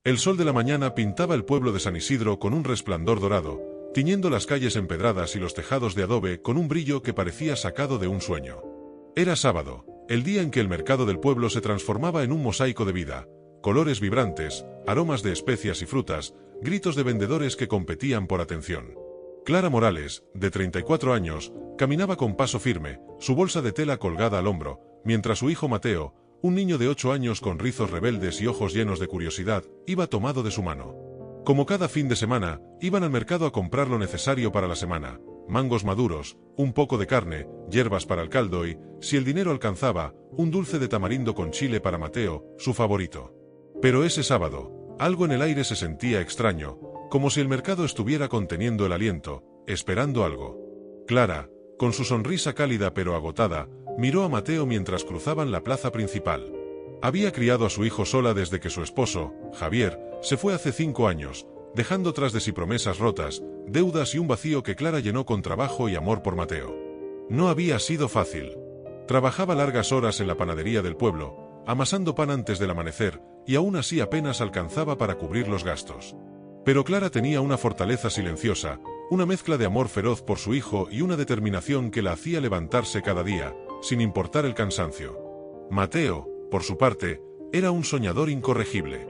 El sol de la mañana pintaba el pueblo de San Isidro con un resplandor dorado, tiñendo las calles empedradas y los tejados de adobe con un brillo que parecía sacado de un sueño. Era sábado, el día en que el mercado del pueblo se transformaba en un mosaico de vida, colores vibrantes, aromas de especias y frutas, gritos de vendedores que competían por atención. Clara Morales, de 34 años, caminaba con paso firme, su bolsa de tela colgada al hombro, mientras su hijo Mateo, un niño de 8 años con rizos rebeldes y ojos llenos de curiosidad, iba tomado de su mano. Como cada fin de semana, iban al mercado a comprar lo necesario para la semana: mangos maduros, un poco de carne, hierbas para el caldo y, si el dinero alcanzaba, un dulce de tamarindo con chile para Mateo, su favorito. Pero ese sábado, algo en el aire se sentía extraño, como si el mercado estuviera conteniendo el aliento, esperando algo. Clara, con su sonrisa cálida pero agotada, miró a Mateo mientras cruzaban la plaza principal. Había criado a su hijo sola desde que su esposo, Javier, se fue hace 5 años, dejando tras de sí promesas rotas, deudas y un vacío que Clara llenó con trabajo y amor por Mateo. No había sido fácil. Trabajaba largas horas en la panadería del pueblo, amasando pan antes del amanecer, y aún así apenas alcanzaba para cubrir los gastos. Pero Clara tenía una fortaleza silenciosa, una mezcla de amor feroz por su hijo y una determinación que la hacía levantarse cada día, sin importar el cansancio. Mateo, por su parte, era un soñador incorregible.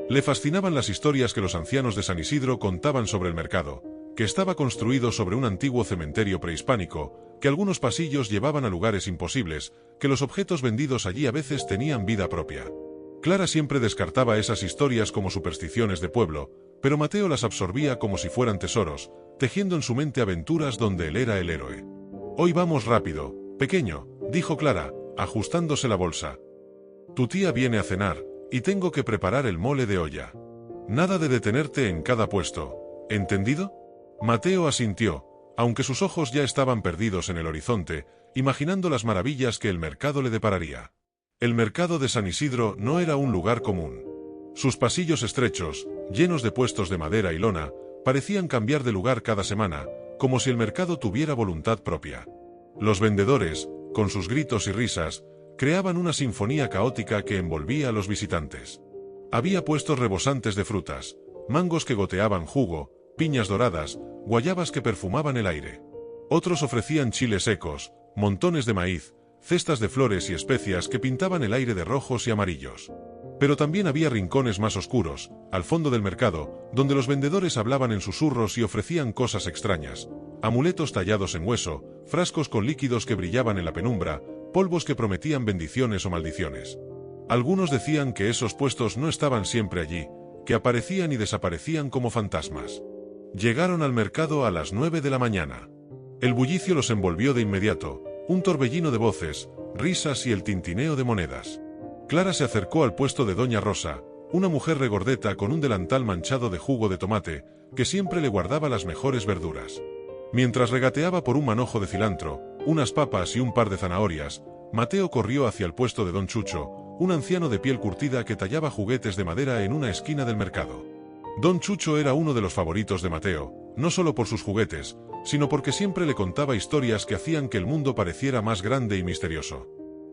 Le fascinaban las historias que los ancianos de San Isidro contaban sobre el mercado, que estaba construido sobre un antiguo cementerio prehispánico, que algunos pasillos llevaban a lugares imposibles, que los objetos vendidos allí a veces tenían vida propia. Clara siempre descartaba esas historias como supersticiones de pueblo, pero Mateo las absorbía como si fueran tesoros, tejiendo en su mente aventuras donde él era el héroe. «Hoy vamos rápido, pequeño», dijo Clara, ajustándose la bolsa. «Tu tía viene a cenar, y tengo que preparar el mole de olla. Nada de detenerte en cada puesto, ¿entendido?» Mateo asintió, aunque sus ojos ya estaban perdidos en el horizonte, imaginando las maravillas que el mercado le depararía. El mercado de San Isidro no era un lugar común. Sus pasillos estrechos, llenos de puestos de madera y lona, parecían cambiar de lugar cada semana, como si el mercado tuviera voluntad propia. Los vendedores, con sus gritos y risas, creaban una sinfonía caótica que envolvía a los visitantes. Había puestos rebosantes de frutas, mangos que goteaban jugo, piñas doradas, guayabas que perfumaban el aire. Otros ofrecían chiles secos, montones de maíz, cestas de flores y especias que pintaban el aire de rojos y amarillos. Pero también había rincones más oscuros, al fondo del mercado, donde los vendedores hablaban en susurros y ofrecían cosas extrañas: amuletos tallados en hueso, frascos con líquidos que brillaban en la penumbra, polvos que prometían bendiciones o maldiciones. Algunos decían que esos puestos no estaban siempre allí, que aparecían y desaparecían como fantasmas. Llegaron al mercado a las 9 de la mañana. El bullicio los envolvió de inmediato, un torbellino de voces, risas y el tintineo de monedas. Clara se acercó al puesto de Doña Rosa, una mujer regordeta con un delantal manchado de jugo de tomate, que siempre le guardaba las mejores verduras. Mientras regateaba por un manojo de cilantro, unas papas y un par de zanahorias, Mateo corrió hacia el puesto de Don Chucho, un anciano de piel curtida que tallaba juguetes de madera en una esquina del mercado. Don Chucho era uno de los favoritos de Mateo, no solo por sus juguetes, sino porque siempre le contaba historias que hacían que el mundo pareciera más grande y misterioso.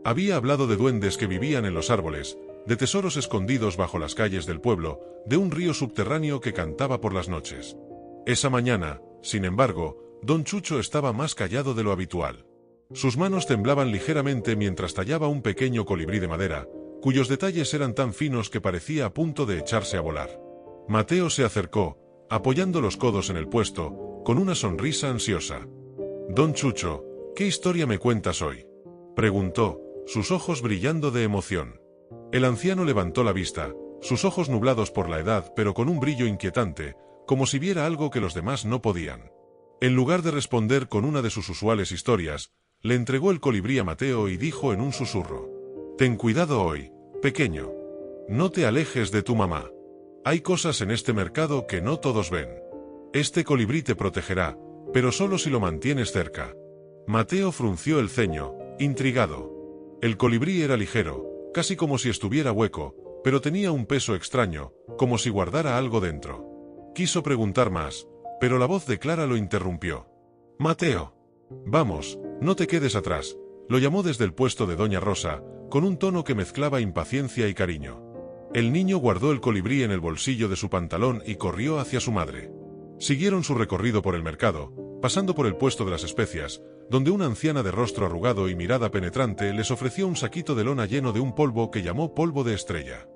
Había hablado de duendes que vivían en los árboles, de tesoros escondidos bajo las calles del pueblo, de un río subterráneo que cantaba por las noches. Esa mañana, sin embargo, Don Chucho estaba más callado de lo habitual. Sus manos temblaban ligeramente mientras tallaba un pequeño colibrí de madera, cuyos detalles eran tan finos que parecía a punto de echarse a volar. Mateo se acercó, apoyando los codos en el puesto, con una sonrisa ansiosa. «Don Chucho, ¿qué historia me cuentas hoy?», preguntó, sus ojos brillando de emoción. El anciano levantó la vista, sus ojos nublados por la edad pero con un brillo inquietante, como si viera algo que los demás no podían. En lugar de responder con una de sus usuales historias, le entregó el colibrí a Mateo y dijo en un susurro: «Ten cuidado hoy, pequeño. No te alejes de tu mamá. Hay cosas en este mercado que no todos ven. Este colibrí te protegerá, pero solo si lo mantienes cerca». Mateo frunció el ceño, intrigado. El colibrí era ligero, casi como si estuviera hueco, pero tenía un peso extraño, como si guardara algo dentro. Quiso preguntar más, pero la voz de Clara lo interrumpió. «Mateo, vamos, no te quedes atrás», lo llamó desde el puesto de Doña Rosa, con un tono que mezclaba impaciencia y cariño. El niño guardó el colibrí en el bolsillo de su pantalón y corrió hacia su madre. Siguieron su recorrido por el mercado, pasando por el puesto de las especias, donde una anciana de rostro arrugado y mirada penetrante les ofreció un saquito de lona lleno de un polvo que llamó polvo de estrella.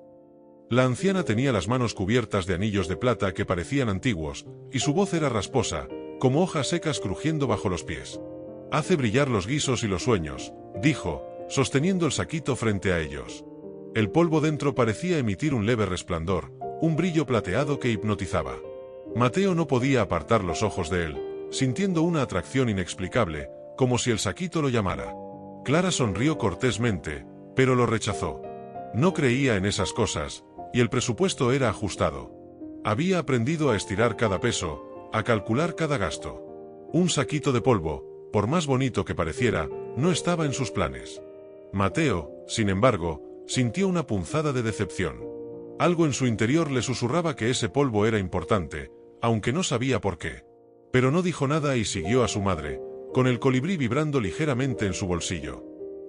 La anciana tenía las manos cubiertas de anillos de plata que parecían antiguos, y su voz era rasposa, como hojas secas crujiendo bajo los pies. «Hace brillar los guisos y los sueños», dijo, sosteniendo el saquito frente a ellos. El polvo dentro parecía emitir un leve resplandor, un brillo plateado que hipnotizaba. Mateo no podía apartar los ojos de él, sintiendo una atracción inexplicable, como si el saquito lo llamara. Clara sonrió cortésmente, pero lo rechazó. No creía en esas cosas, y el presupuesto era ajustado. Había aprendido a estirar cada peso, a calcular cada gasto. Un saquito de polvo, por más bonito que pareciera, no estaba en sus planes. Mateo, sin embargo, sintió una punzada de decepción. Algo en su interior le susurraba que ese polvo era importante, aunque no sabía por qué. Pero no dijo nada y siguió a su madre, con el colibrí vibrando ligeramente en su bolsillo.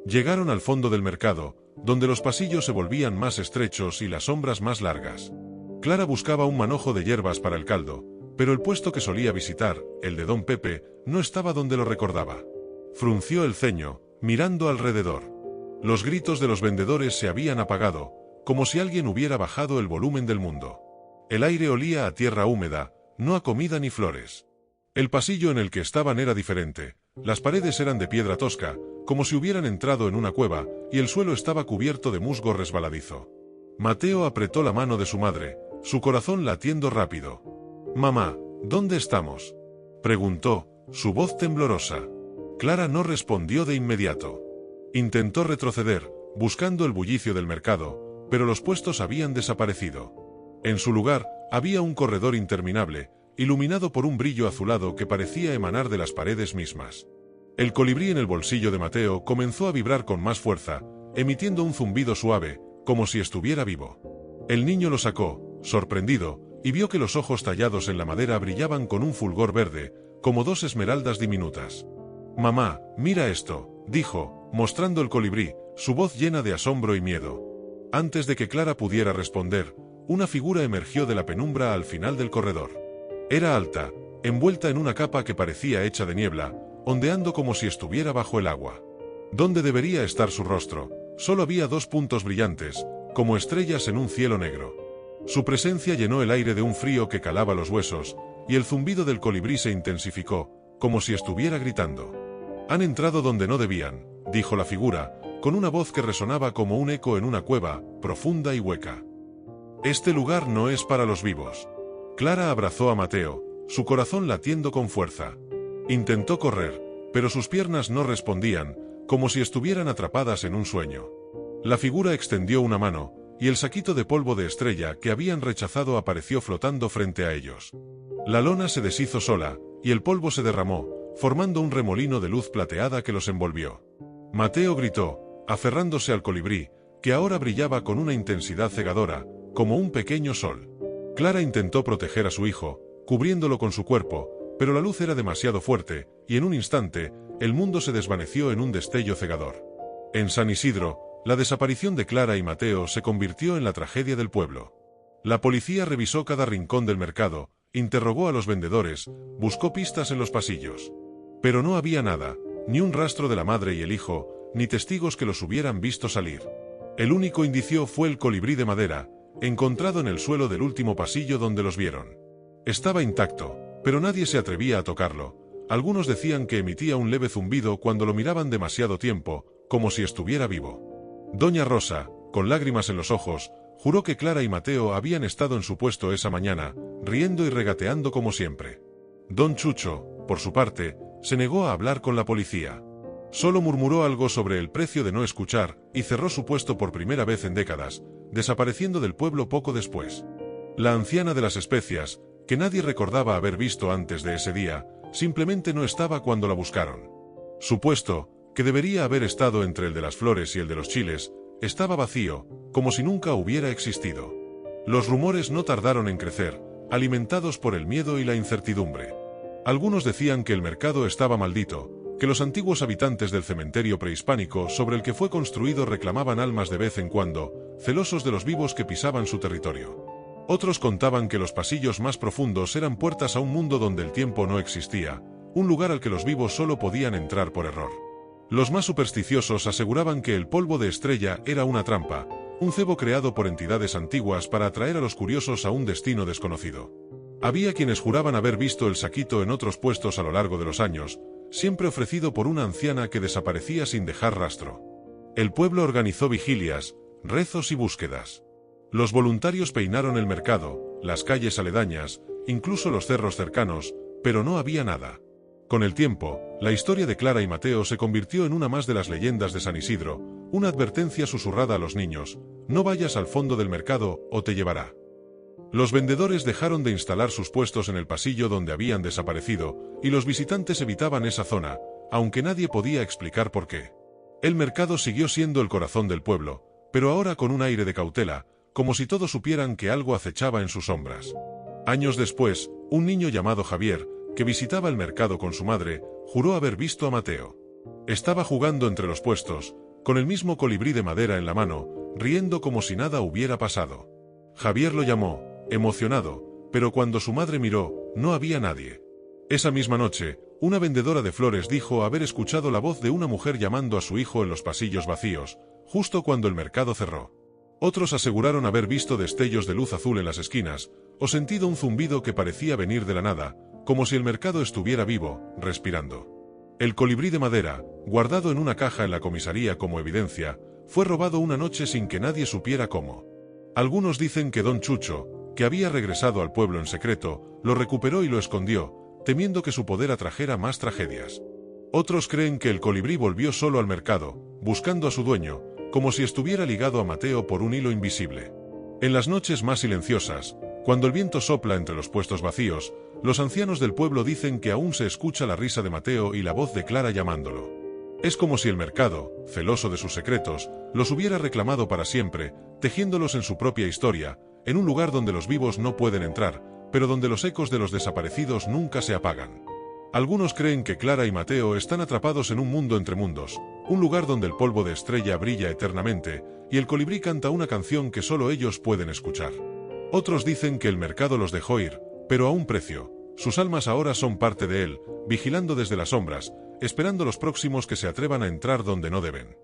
Llegaron al fondo del mercado, donde los pasillos se volvían más estrechos y las sombras más largas. Clara buscaba un manojo de hierbas para el caldo, pero el puesto que solía visitar, el de Don Pepe, no estaba donde lo recordaba. Frunció el ceño, mirando alrededor. Los gritos de los vendedores se habían apagado, como si alguien hubiera bajado el volumen del mundo. El aire olía a tierra húmeda, no a comida ni flores. El pasillo en el que estaban era diferente. Las paredes eran de piedra tosca, como si hubieran entrado en una cueva, y el suelo estaba cubierto de musgo resbaladizo. Mateo apretó la mano de su madre, su corazón latiendo rápido. «Mamá, ¿dónde estamos?», preguntó, su voz temblorosa. Clara no respondió de inmediato. Intentó retroceder, buscando el bullicio del mercado, pero los puestos habían desaparecido. En su lugar, había un corredor interminable, iluminado por un brillo azulado que parecía emanar de las paredes mismas. El colibrí en el bolsillo de Mateo comenzó a vibrar con más fuerza, emitiendo un zumbido suave, como si estuviera vivo. El niño lo sacó, sorprendido, y vio que los ojos tallados en la madera brillaban con un fulgor verde, como dos esmeraldas diminutas. «Mamá, mira esto», dijo, mostrando el colibrí, su voz llena de asombro y miedo. Antes de que Clara pudiera responder, una figura emergió de la penumbra al final del corredor. Era alta, envuelta en una capa que parecía hecha de niebla, ondeando como si estuviera bajo el agua. Donde debería estar su rostro, solo había dos puntos brillantes, como estrellas en un cielo negro. Su presencia llenó el aire de un frío que calaba los huesos, y el zumbido del colibrí se intensificó, como si estuviera gritando. «Han entrado donde no debían», dijo la figura, con una voz que resonaba como un eco en una cueva, profunda y hueca. «Este lugar no es para los vivos». Clara abrazó a Mateo, su corazón latiendo con fuerza. Intentó correr, pero sus piernas no respondían, como si estuvieran atrapadas en un sueño. La figura extendió una mano, y el saquito de polvo de estrella que habían rechazado apareció flotando frente a ellos. La lona se deshizo sola, y el polvo se derramó, formando un remolino de luz plateada que los envolvió. Mateo gritó, aferrándose al colibrí, que ahora brillaba con una intensidad cegadora, como un pequeño sol. Clara intentó proteger a su hijo, cubriéndolo con su cuerpo, pero la luz era demasiado fuerte, y en un instante, el mundo se desvaneció en un destello cegador. En San Isidro, la desaparición de Clara y Mateo se convirtió en la tragedia del pueblo. La policía revisó cada rincón del mercado, interrogó a los vendedores, buscó pistas en los pasillos. Pero no había nada, ni un rastro de la madre y el hijo, ni testigos que los hubieran visto salir. El único indicio fue el colibrí de madera, encontrado en el suelo del último pasillo donde los vieron. Estaba intacto, pero nadie se atrevía a tocarlo. Algunos decían que emitía un leve zumbido cuando lo miraban demasiado tiempo, como si estuviera vivo. Doña Rosa, con lágrimas en los ojos, juró que Clara y Mateo habían estado en su puesto esa mañana, riendo y regateando como siempre. Don Chucho, por su parte, se negó a hablar con la policía. Solo murmuró algo sobre el precio de no escuchar, y cerró su puesto por primera vez en décadas, desapareciendo del pueblo poco después. La anciana de las especias, que nadie recordaba haber visto antes de ese día, simplemente no estaba cuando la buscaron. Su puesto, que debería haber estado entre el de las flores y el de los chiles, estaba vacío, como si nunca hubiera existido. Los rumores no tardaron en crecer, alimentados por el miedo y la incertidumbre. Algunos decían que el mercado estaba maldito, que los antiguos habitantes del cementerio prehispánico sobre el que fue construido reclamaban almas de vez en cuando, celosos de los vivos que pisaban su territorio. Otros contaban que los pasillos más profundos eran puertas a un mundo donde el tiempo no existía, un lugar al que los vivos solo podían entrar por error. Los más supersticiosos aseguraban que el polvo de estrella era una trampa, un cebo creado por entidades antiguas para atraer a los curiosos a un destino desconocido. Había quienes juraban haber visto el saquito en otros puestos a lo largo de los años, siempre ofrecido por una anciana que desaparecía sin dejar rastro. El pueblo organizó vigilias, rezos y búsquedas. Los voluntarios peinaron el mercado, las calles aledañas, incluso los cerros cercanos, pero no había nada. Con el tiempo, la historia de Clara y Mateo se convirtió en una más de las leyendas de San Isidro, una advertencia susurrada a los niños: no vayas al fondo del mercado o te llevará. Los vendedores dejaron de instalar sus puestos en el pasillo donde habían desaparecido, y los visitantes evitaban esa zona, aunque nadie podía explicar por qué. El mercado siguió siendo el corazón del pueblo, pero ahora con un aire de cautela, como si todos supieran que algo acechaba en sus sombras. Años después, un niño llamado Javier, que visitaba el mercado con su madre, juró haber visto a Mateo. Estaba jugando entre los puestos, con el mismo colibrí de madera en la mano, riendo como si nada hubiera pasado. Javier lo llamó, emocionado, pero cuando su madre miró, no había nadie. Esa misma noche, una vendedora de flores dijo haber escuchado la voz de una mujer llamando a su hijo en los pasillos vacíos, justo cuando el mercado cerró. Otros aseguraron haber visto destellos de luz azul en las esquinas, o sentido un zumbido que parecía venir de la nada, como si el mercado estuviera vivo, respirando. El colibrí de madera, guardado en una caja en la comisaría como evidencia, fue robado una noche sin que nadie supiera cómo. Algunos dicen que don Chucho, que había regresado al pueblo en secreto, lo recuperó y lo escondió, temiendo que su poder atrajera más tragedias. Otros creen que el colibrí volvió solo al mercado, buscando a su dueño, como si estuviera ligado a Mateo por un hilo invisible. En las noches más silenciosas, cuando el viento sopla entre los puestos vacíos, los ancianos del pueblo dicen que aún se escucha la risa de Mateo y la voz de Clara llamándolo. Es como si el mercado, celoso de sus secretos, los hubiera reclamado para siempre, tejiéndolos en su propia historia, en un lugar donde los vivos no pueden entrar, pero donde los ecos de los desaparecidos nunca se apagan. Algunos creen que Clara y Mateo están atrapados en un mundo entre mundos, un lugar donde el polvo de estrella brilla eternamente, y el colibrí canta una canción que solo ellos pueden escuchar. Otros dicen que el mercado los dejó ir, pero a un precio. Sus almas ahora son parte de él, vigilando desde las sombras, esperando los próximos que se atrevan a entrar donde no deben.